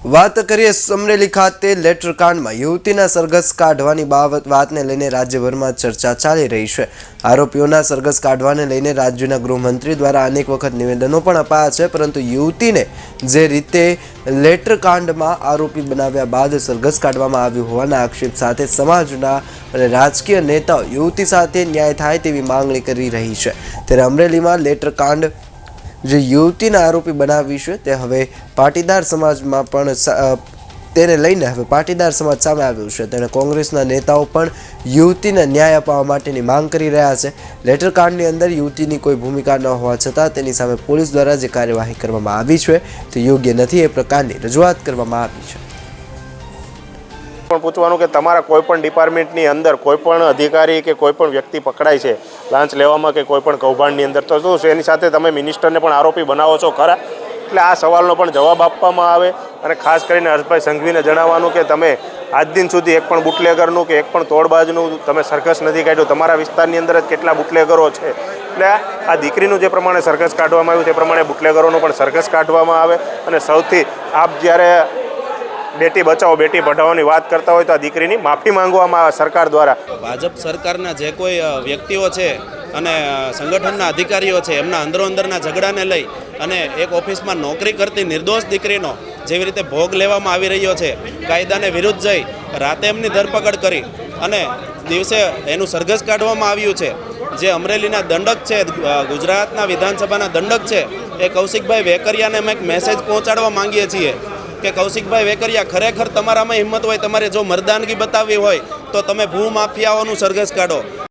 વાત કરીએ અમરેલી ખાતે લેટર કાંડમાં યુવતીના સરઘસ કાઢવાની વાતને લઈને રાજ્યભરમાં ચર્ચા ચાલી રહી છે। આરોપીઓના સરઘસ કાઢવાને લઈને રાજ્યના ગૃહમંત્રી દ્વારા અનેક વખત નિવેદનો પણ અપાયા છે, પરંતુ યુવતીને જે રીતે લેટર કાંડમાં આરોપી બનાવ્યા બાદ સરઘસ કાઢવામાં આવ્યું હોવાના આક્ષેપ સાથે સમાજના અને રાજકીય નેતાઓ યુવતી સાથે ન્યાય થાય તેવી માંગણી કરી રહી છે। ત્યારે અમરેલીમાં લેટર કાંડ જે યુવતીના આરોપી બનાવી છે તે હવે પાટીદાર સમાજમાં પણ તેને લઈને હવે પાટીદાર સમાજ સામે આવ્યું છે। તેણે કોંગ્રેસના નેતાઓ પણ યુવતીને ન્યાય અપાવવા માટેની માંગ કરી રહ્યા છે। લેટર કાંડની અંદર યુવતીની કોઈ ભૂમિકા ન હોવા છતાં તેની સામે પોલીસ દ્વારા જે કાર્યવાહી કરવામાં આવી છે તે યોગ્ય નથી, એ પ્રકારની રજૂઆત કરવામાં આવી છે। પણ પૂછવાનું કે તમારા કોઈ પણ ડિપાર્ટમેન્ટની અંદર કોઈ પણ અધિકારી કે કોઈ પણ વ્યક્તિ પકડાય છે લાંચ લેવામાં કે કોઈ પણ કૌભાંડની અંદર, તો શું એની સાથે તમે મિનિસ્ટરને પણ આરોપી બનાવો છો ખરા? એટલે આ સવાલનો પણ જવાબ આપવામાં આવે। અને ખાસ કરીને હર્ષભાઈ સંઘવીને જણાવવાનું કે તમે આજ દિન સુધી એક પણ બુટલેગરનું કે એક પણ તોડબાજનું તમે સરઘસ નથી કાઢ્યું। તમારા વિસ્તારની અંદર જ કેટલા બુટલેગરો છે, એટલે આ દીકરીનું જે પ્રમાણે સરઘસ કાઢવામાં આવ્યું તે પ્રમાણે બુટલેગરોનું પણ સરઘસ કાઢવામાં આવે। અને સૌથી આપ જ્યારે બેટી બચાવો બેટી પઢાઓની વાત કરતા હોય તો આ દીકરીની માફી માંગવામાં આવે સરકાર દ્વારા। ભાજપ સરકારના જે કોઈ વ્યક્તિઓ છે અને સંગઠનના અધિકારીઓ છે એમના અંદરોઅંદરના ઝઘડાને લઈ અને એક ઓફિસમાં નોકરી કરતી નિર્દોષ દીકરીનો જેવી રીતે ભોગ લેવામાં આવી રહ્યો છે, કાયદાને વિરુદ્ધ જઈ રાતે એમની ધરપકડ કરી અને દિવસે એનું સરઘસ કાઢવામાં આવ્યું છે। જે અમરેલીના દંડક છે, ગુજરાતના વિધાનસભાના દંડક છે, એ કૌશિકભાઈ વેકરિયાને અમે એક મેસેજ પહોંચાડવા માંગીએ છીએ કે કૌશિકભાઈ વેકરિયા, ખરેખર તમારામાં હિંમત હોય, તમારે જો મર્દાનગી બતાવવી હોય તો તમે ભૂમાફિયાઓનું સરઘસ કાઢો।